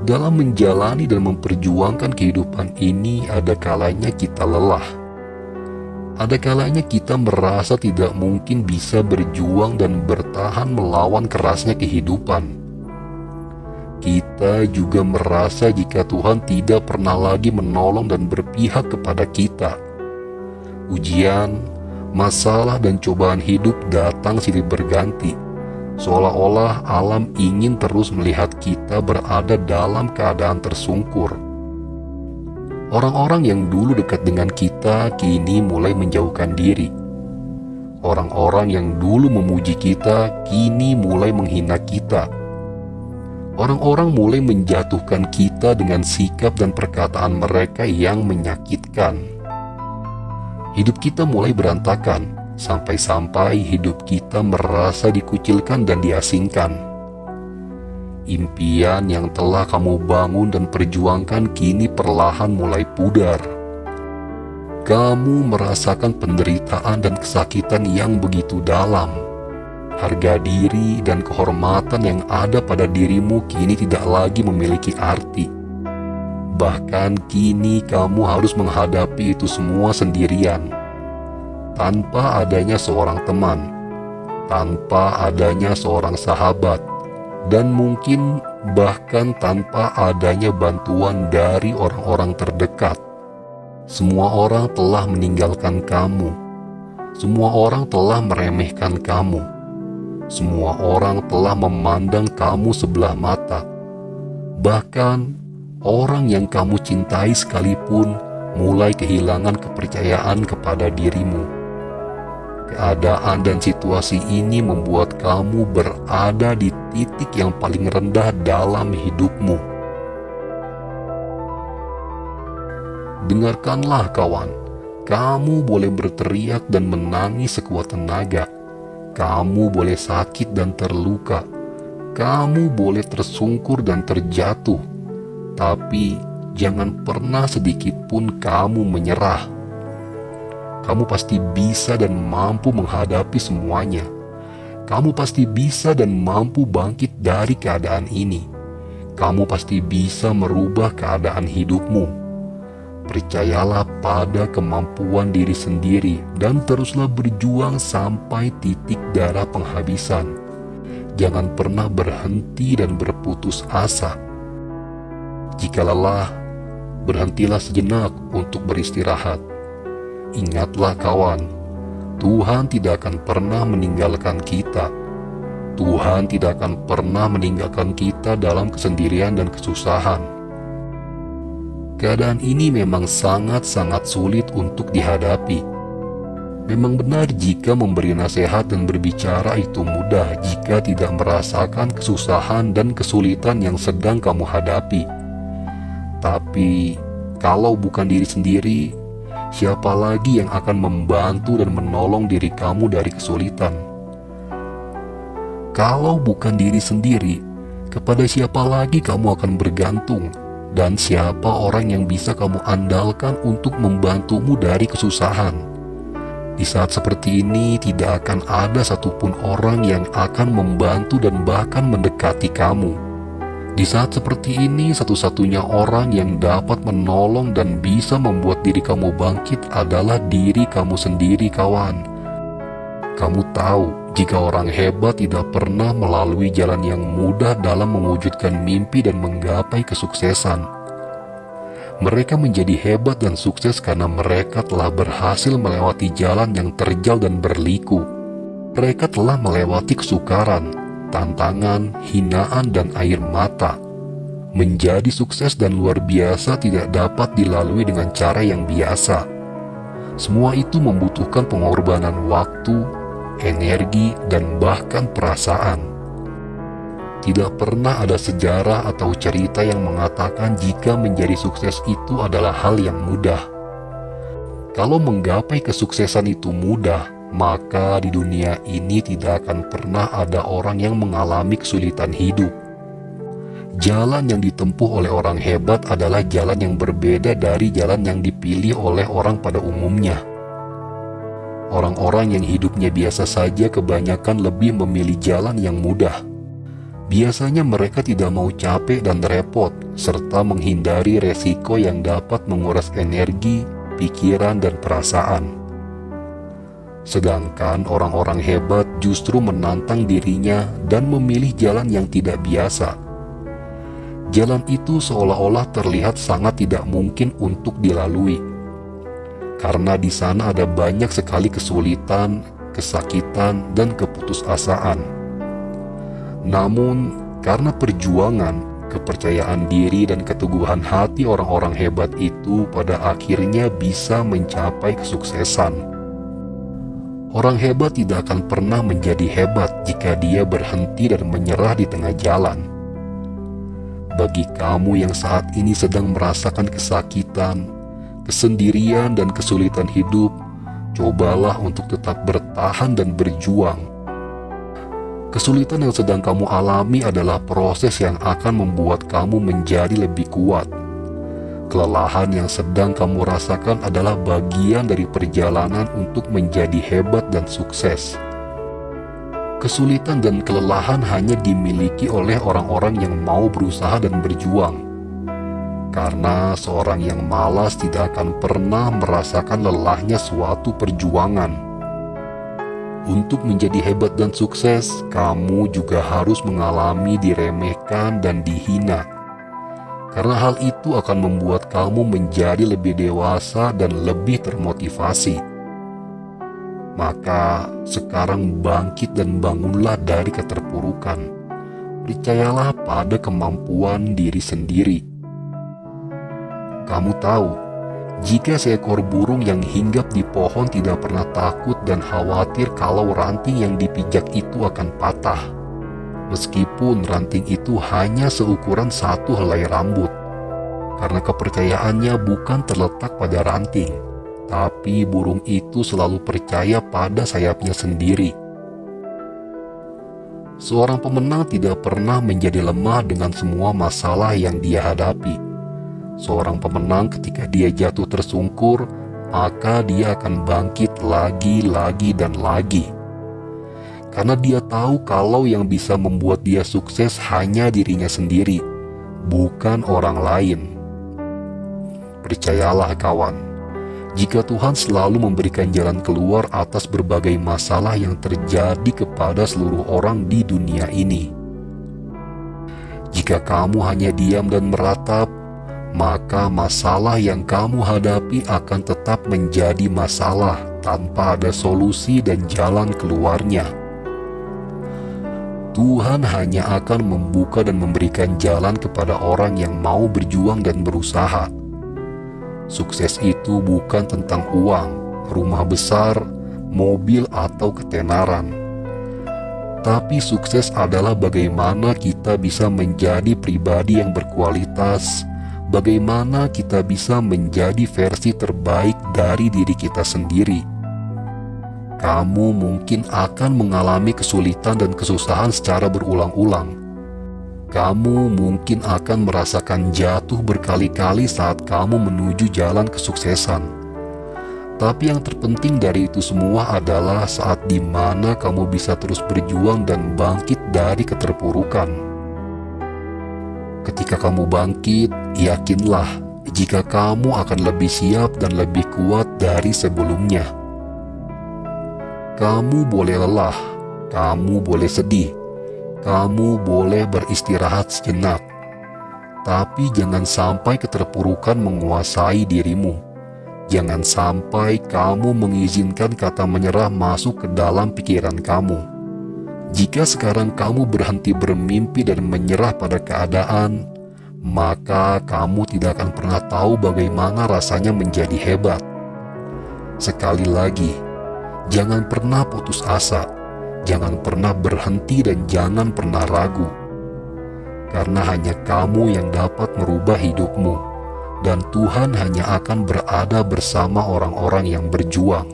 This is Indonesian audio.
Dalam menjalani dan memperjuangkan kehidupan ini, ada kalanya kita lelah. Ada kalanya kita merasa tidak mungkin bisa berjuang dan bertahan melawan kerasnya kehidupan. Kita juga merasa jika Tuhan tidak pernah lagi menolong dan berpihak kepada kita. Ujian, masalah, dan cobaan hidup datang silih berganti, seolah-olah alam ingin terus melihat kita berada dalam keadaan tersungkur. Orang-orang yang dulu dekat dengan kita kini mulai menjauhkan diri. Orang-orang yang dulu memuji kita kini mulai menghina kita. Orang-orang mulai menjatuhkan kita dengan sikap dan perkataan mereka yang menyakitkan. Hidup kita mulai berantakan, sampai-sampai hidup kita merasa dikucilkan dan diasingkan. Impian yang telah kamu bangun dan perjuangkan kini perlahan mulai pudar. Kamu merasakan penderitaan dan kesakitan yang begitu dalam. Harga diri dan kehormatan yang ada pada dirimu kini tidak lagi memiliki arti. Bahkan kini kamu harus menghadapi itu semua sendirian, tanpa adanya seorang teman, tanpa adanya seorang sahabat, dan mungkin bahkan tanpa adanya bantuan dari orang-orang terdekat. Semua orang telah meninggalkan kamu. Semua orang telah meremehkan kamu. Semua orang telah memandang kamu sebelah mata. Bahkan orang yang kamu cintai sekalipun mulai kehilangan kepercayaan kepada dirimu. Keadaan dan situasi ini membuat kamu berada di titik yang paling rendah dalam hidupmu. Dengarkanlah kawan, kamu boleh berteriak dan menangis sekuat tenaga. Kamu boleh sakit dan terluka. Kamu boleh tersungkur dan terjatuh. Tapi jangan pernah sedikit pun kamu menyerah. Kamu pasti bisa dan mampu menghadapi semuanya. Kamu pasti bisa dan mampu bangkit dari keadaan ini. Kamu pasti bisa merubah keadaan hidupmu. Percayalah pada kemampuan diri sendiri dan teruslah berjuang sampai titik darah penghabisan. Jangan pernah berhenti dan berputus asa. Jika lelah, berhentilah sejenak untuk beristirahat. Ingatlah kawan, Tuhan tidak akan pernah meninggalkan kita. Tuhan tidak akan pernah meninggalkan kita dalam kesendirian dan kesusahan. Keadaan ini memang sangat-sangat sulit untuk dihadapi. Memang benar jika memberi nasihat dan berbicara itu mudah jika tidak merasakan kesusahan dan kesulitan yang sedang kamu hadapi. Tapi kalau bukan diri sendiri, siapa lagi yang akan membantu dan menolong diri kamu dari kesulitan? Kalau bukan diri sendiri, kepada siapa lagi kamu akan bergantung? Dan siapa orang yang bisa kamu andalkan untuk membantumu dari kesusahan? Di saat seperti ini, tidak akan ada satupun orang yang akan membantu dan bahkan mendekati kamu. Di saat seperti ini, satu-satunya orang yang dapat menolong dan bisa membuat diri kamu bangkit adalah diri kamu sendiri, kawan. Kamu tahu, jika orang hebat tidak pernah melalui jalan yang mudah dalam mewujudkan mimpi dan menggapai kesuksesan. Mereka menjadi hebat dan sukses karena mereka telah berhasil melewati jalan yang terjal dan berliku. Mereka telah melewati kesukaran, tantangan, hinaan, dan air mata. Menjadi sukses dan luar biasa tidak dapat dilalui dengan cara yang biasa. Semua itu membutuhkan pengorbanan waktu, energi, dan bahkan perasaan. Tidak pernah ada sejarah atau cerita yang mengatakan jika menjadi sukses itu adalah hal yang mudah. Kalau menggapai kesuksesan itu mudah, maka di dunia ini tidak akan pernah ada orang yang mengalami kesulitan hidup. Jalan yang ditempuh oleh orang hebat adalah jalan yang berbeda dari jalan yang dipilih oleh orang pada umumnya. Orang-orang yang hidupnya biasa saja kebanyakan lebih memilih jalan yang mudah. Biasanya mereka tidak mau capek dan repot, serta menghindari resiko yang dapat menguras energi, pikiran, dan perasaan. Sedangkan orang-orang hebat justru menantang dirinya dan memilih jalan yang tidak biasa. Jalan itu seolah-olah terlihat sangat tidak mungkin untuk dilalui, karena di sana ada banyak sekali kesulitan, kesakitan, dan keputusasaan. Namun, karena perjuangan, kepercayaan diri, dan keteguhan hati orang-orang hebat itu pada akhirnya bisa mencapai kesuksesan. Orang hebat tidak akan pernah menjadi hebat jika dia berhenti dan menyerah di tengah jalan. Bagi kamu yang saat ini sedang merasakan kesakitan, kesendirian, dan kesulitan hidup, cobalah untuk tetap bertahan dan berjuang. Kesulitan yang sedang kamu alami adalah proses yang akan membuat kamu menjadi lebih kuat. Kelelahan yang sedang kamu rasakan adalah bagian dari perjalanan untuk menjadi hebat dan sukses. Kesulitan dan kelelahan hanya dimiliki oleh orang-orang yang mau berusaha dan berjuang. Karena seorang yang malas tidak akan pernah merasakan lelahnya suatu perjuangan. Untuk menjadi hebat dan sukses, kamu juga harus mengalami diremehkan dan dihina. Karena hal itu akan membuat kamu menjadi lebih dewasa dan lebih termotivasi. Maka sekarang bangkit dan bangunlah dari keterpurukan. Percayalah pada kemampuan diri sendiri. Kamu tahu, jika seekor burung yang hinggap di pohon tidak pernah takut dan khawatir kalau ranting yang dipijak itu akan patah, meskipun ranting itu hanya seukuran satu helai rambut, karena kepercayaannya bukan terletak pada ranting, tapi burung itu selalu percaya pada sayapnya sendiri. Seorang pemenang tidak pernah menjadi lemah dengan semua masalah yang dia hadapi. Seorang pemenang ketika dia jatuh tersungkur, maka dia akan bangkit lagi dan lagi. Karena dia tahu kalau yang bisa membuat dia sukses hanya dirinya sendiri, bukan orang lain. Percayalah kawan, jika Tuhan selalu memberikan jalan keluar atas berbagai masalah yang terjadi kepada seluruh orang di dunia ini. Jika kamu hanya diam dan meratap, maka masalah yang kamu hadapi akan tetap menjadi masalah tanpa ada solusi dan jalan keluarnya. Tuhan hanya akan membuka dan memberikan jalan kepada orang yang mau berjuang dan berusaha. Sukses itu bukan tentang uang, rumah besar, mobil, atau ketenaran. Tapi sukses adalah bagaimana kita bisa menjadi pribadi yang berkualitas, bagaimana kita bisa menjadi versi terbaik dari diri kita sendiri. Kamu mungkin akan mengalami kesulitan dan kesusahan secara berulang-ulang. Kamu mungkin akan merasakan jatuh berkali-kali saat kamu menuju jalan kesuksesan. Tapi yang terpenting dari itu semua adalah saat dimana kamu bisa terus berjuang dan bangkit dari keterpurukan. Ketika kamu bangkit, yakinlah jika kamu akan lebih siap dan lebih kuat dari sebelumnya. Kamu boleh lelah, kamu boleh sedih, kamu boleh beristirahat sejenak. Tapi jangan sampai keterpurukan menguasai dirimu. Jangan sampai kamu mengizinkan kata menyerah masuk ke dalam pikiran kamu. Jika sekarang kamu berhenti bermimpi dan menyerah pada keadaan, maka kamu tidak akan pernah tahu bagaimana rasanya menjadi hebat. Sekali lagi, jangan pernah putus asa, jangan pernah berhenti, dan jangan pernah ragu. Karena hanya kamu yang dapat merubah hidupmu, dan Tuhan hanya akan berada bersama orang-orang yang berjuang.